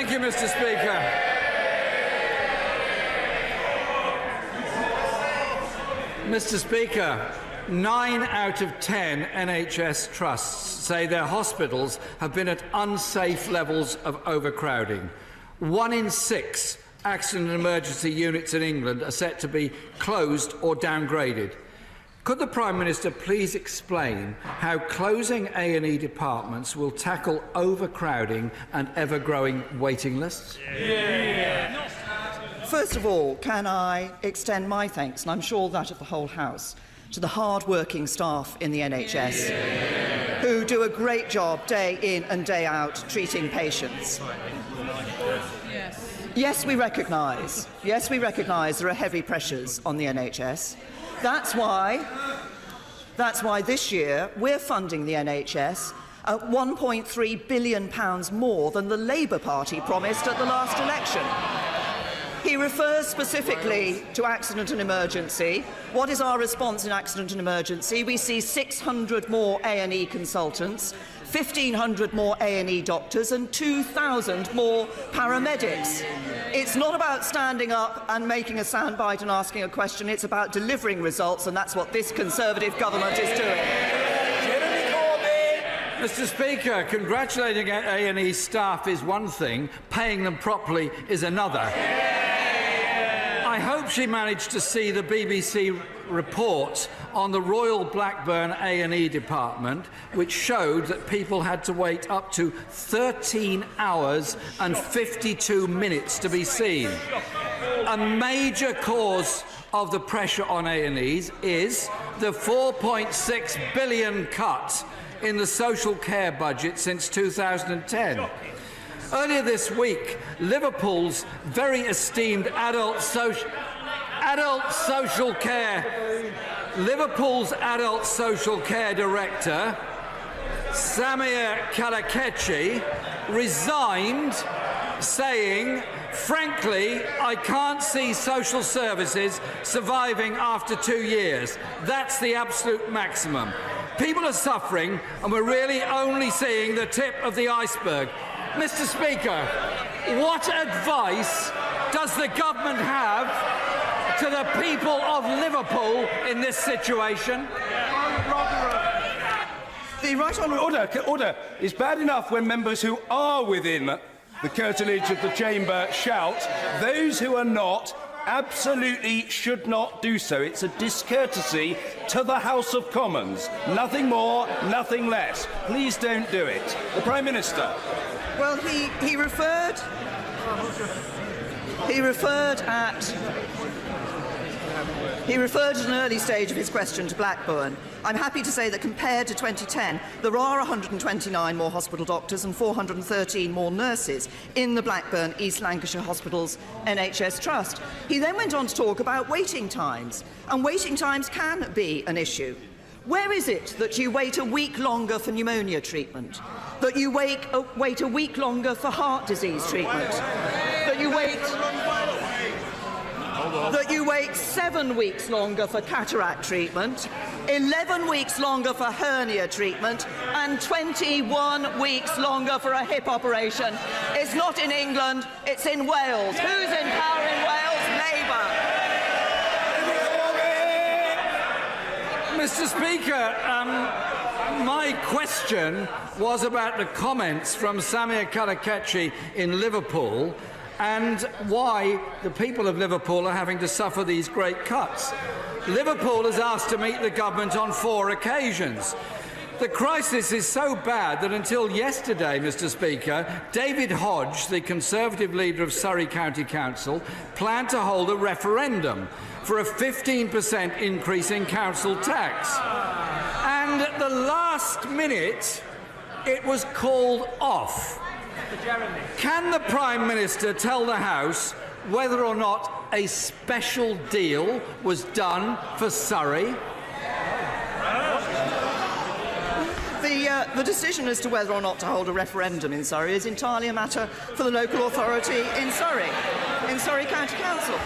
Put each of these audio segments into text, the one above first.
Thank you, Mr. Speaker. Mr. Speaker, 9 out of 10 NHS trusts say their hospitals have been at unsafe levels of overcrowding. 1 in 6 accident and emergency units in England are set to be closed or downgraded. Could the Prime Minister please explain how closing A&E departments will tackle overcrowding and ever-growing waiting lists? First of all, can I extend my thanks, and I'm sure that of the whole House, to the hard-working staff in the NHS who do a great job day in and day out treating patients. Yes, we recognise there are heavy pressures on the NHS. That's why this year we're funding the NHS at £1.3 billion more than the Labour Party promised at the last election. He refers specifically to accident and emergency. What is our response in accident and emergency? We see 600 more A&E consultants, 1,500 more A&E doctors and 2,000 more paramedics. It's not about standing up and making a soundbite and asking a question. It's about delivering results, and that's what this Conservative government is doing. Mr. Speaker, congratulating A&E staff is one thing, paying them properly is another. I hope she managed to see the BBC report on the Royal Blackburn A&E department, which showed that people had to wait up to 13 hours and 52 minutes to be seen. A major cause of the pressure on A&Es is the £4.6 billion cut in the social care budget since 2010. Earlier this week, Liverpool's very esteemed adult social care director, Samia Kalakachi, resigned, saying, "Frankly, I can't see social services surviving after 2 years. That's the absolute maximum. People are suffering, and we're really only seeing the tip of the iceberg." Mr. Speaker, what advice does the government have to the people of Liverpool in this situation? The right honourable Order. It's bad enough when members who are within the curtilage of the chamber shout. Those who are not absolutely should not do so. It's a discourtesy to the House of Commons. Nothing more, nothing less. Please don't do it. The Prime Minister. Well, he referred at an early stage of his question to Blackburn. I'm happy to say that compared to 2010, there are 129 more hospital doctors and 413 more nurses in the Blackburn East Lancashire Hospitals NHS Trust. He then went on to talk about waiting times, and waiting times can be an issue. Where is it that you wait a week longer for pneumonia treatment? That you wait a week longer for heart disease treatment? That you wait 7 weeks longer for cataract treatment, 11 weeks longer for hernia treatment, and 21 weeks longer for a hip operation? It's not in England, it's in Wales. Who's in power in Wales? Labour. Mr. Speaker, my question was about the comments from Samia Kalakachi in Liverpool and why the people of Liverpool are having to suffer these great cuts. Liverpool has asked to meet the government on 4 occasions. The crisis is so bad that until yesterday, Mr. Speaker, David Hodge, the Conservative leader of Surrey County Council, planned to hold a referendum for a 15% increase in council tax. And at the last minute, it was called off. Can the Prime Minister tell the House whether or not a special deal was done for Surrey? The decision as to whether or not to hold a referendum in Surrey is entirely a matter for the local authority in Surrey County Council.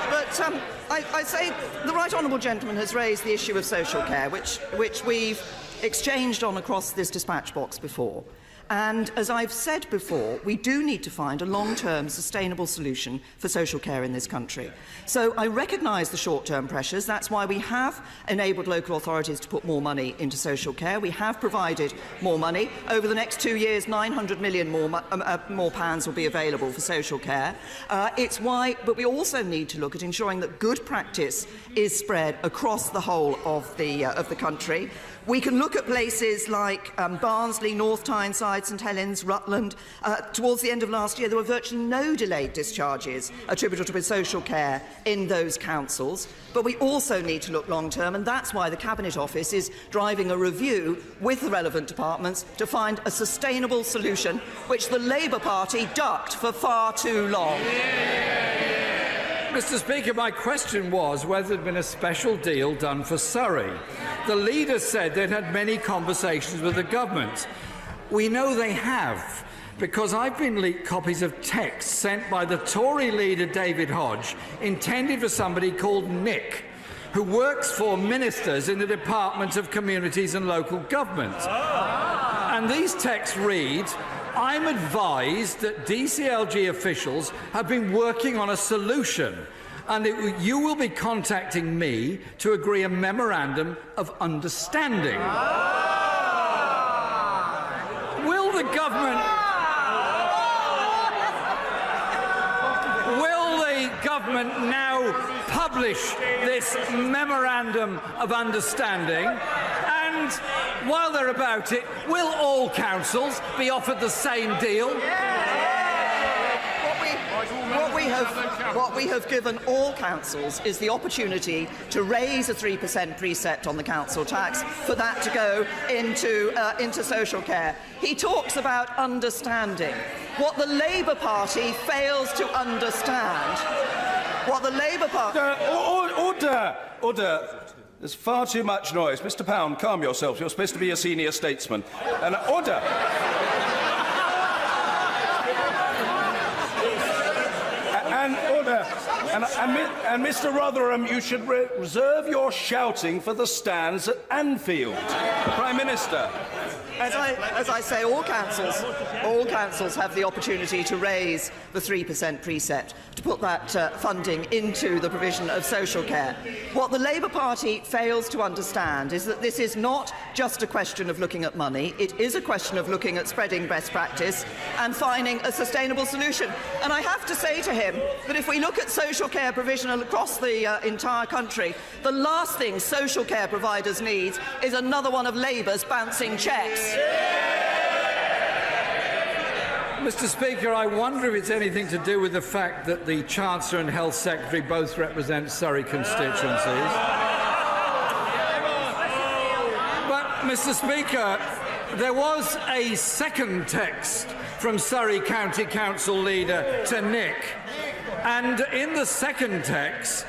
But I say the right honourable gentleman has raised the issue of social care, which we've exchanged on across this dispatch box before. And as I've said before, we do need to find a long-term sustainable solution for social care in this country. So I recognise the short-term pressures. That's why we have enabled local authorities to put more money into social care. We have provided more money. Over the next 2 years, 900 million more pounds will be available for social care. But we also need to look at ensuring that good practice is spread across the whole of the country. We can look at places like Barnsley, North Tyneside, St Helens, Rutland. Towards the end of last year, there were virtually no delayed discharges attributable to social care in those councils. But we also need to look long-term, and that's why the Cabinet Office is driving a review with the relevant departments to find a sustainable solution, which the Labour Party ducked for far too long. Mr. Speaker, my question was whether there had been a special deal done for Surrey. The leader said they'd had many conversations with the government. We know they have, because I've been leaked copies of texts sent by the Tory leader David Hodge, intended for somebody called Nick, who works for ministers in the Department of Communities and Local Government. And these texts read, "I'm advised that DCLG officials have been working on a solution and you will be contacting me to agree a memorandum of understanding." Will the government now publish this memorandum of understanding? And while they're about it, will all councils be offered the same deal? What we have given all councils is the opportunity to raise a 3% precept on the council tax, for that to go into social care. He talks about understanding. What the Labour Party fails to understand, what the Labour Party... Order! There's far too much noise. Mr. Pound, calm yourself. You're supposed to be a senior statesman. And order! And Mr. Rotherham, you should reserve your shouting for the stands at Anfield. Prime Minister. As I say, all councils have the opportunity to raise the 3% precept, to put that funding into the provision of social care. What the Labour Party fails to understand is that this is not just a question of looking at money, it is a question of looking at spreading best practice and finding a sustainable solution. And I have to say to him that if we look at social care provision across the entire country, the last thing social care providers need is another one of Labour's bouncing cheques. Mr. Speaker, I wonder if it's anything to do with the fact that the Chancellor and Health Secretary both represent Surrey constituencies. But, Mr. Speaker, there was a second text from Surrey County Council leader to Nick, and in the second text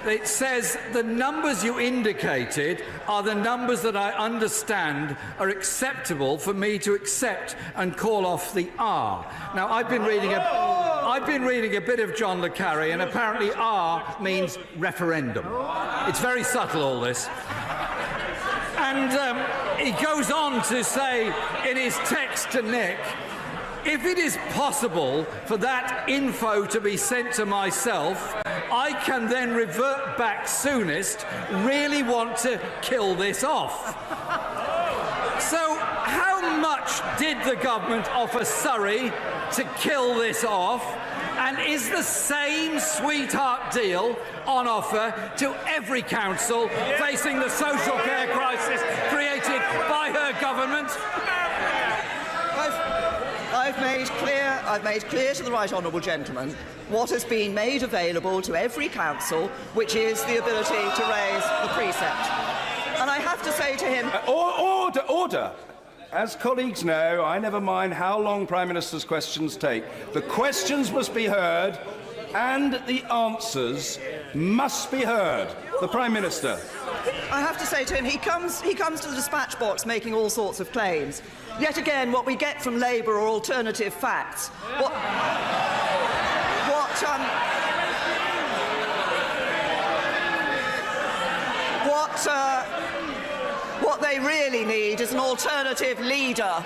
it says the numbers you indicated are the numbers that I understand are acceptable for me to accept and call off the R. Now, I've been reading a bit of John le Carre, and apparently R means referendum. It's very subtle, all this. And he goes on to say in his text to Nick, if it is possible for that info to be sent to myself, I can then revert back soonest. Really want to kill this off. So how much did the government offer Surrey to kill this off? And is the same sweetheart deal on offer to every council facing the social care crisis created by her government? I've made clear to the right honourable gentleman what has been made available to every council, which is the ability to raise the precept. And I have to say to him... Order! As colleagues know, I never mind how long Prime Minister's questions take. The questions must be heard and the answers must be heard. The Prime Minister. I have to say to him, he comes to the dispatch box making all sorts of claims. Yet again, what we get from Labour are alternative facts. What they really need is an alternative leader.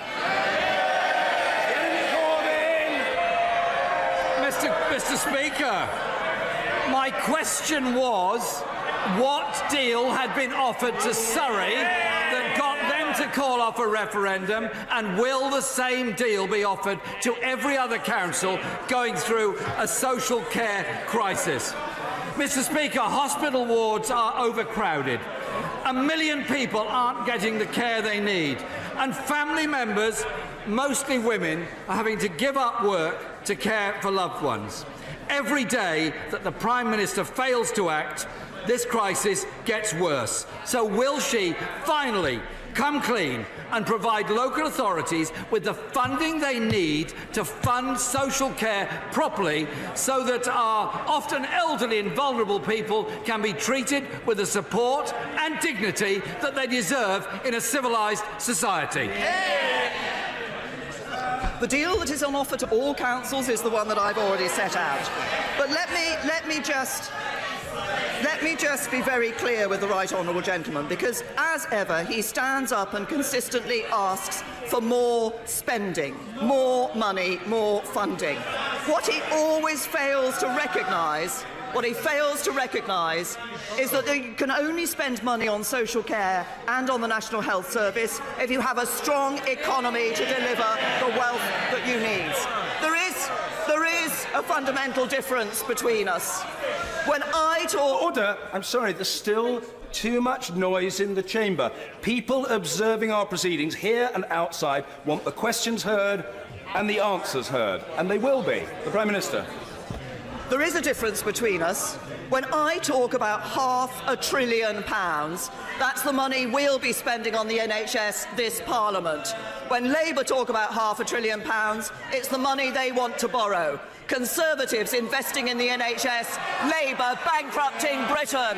Mr. Speaker, my question was, what deal had been offered to Surrey that got them to call off a referendum, and will the same deal be offered to every other council going through a social care crisis? Mr. Speaker, hospital wards are overcrowded. 1 million people aren't getting the care they need, and family members, mostly women, are having to give up work to care for loved ones. Every day that the Prime Minister fails to act, this crisis gets worse. So will she finally come clean and provide local authorities with the funding they need to fund social care properly, so that our often elderly and vulnerable people can be treated with the support and dignity that they deserve in a civilised society? The deal that is on offer to all councils is the one that I've already set out. But let me just be very clear with the right honourable gentleman, because as ever he stands up and consistently asks for more spending, more money, more funding. What he always fails to recognise is that you can only spend money on social care and on the National Health Service if you have a strong economy to deliver the wealth that you need. There is a fundamental difference between us. When I talk... Order! I'm sorry, there's still too much noise in the chamber. People observing our proceedings here and outside want the questions heard and the answers heard, and they will be. The Prime Minister. There is a difference between us. When I talk about £500 billion, that's the money we'll be spending on the NHS this Parliament. When Labour talk about £500 billion, it's the money they want to borrow. Conservatives investing in the NHS, Labour bankrupting Britain.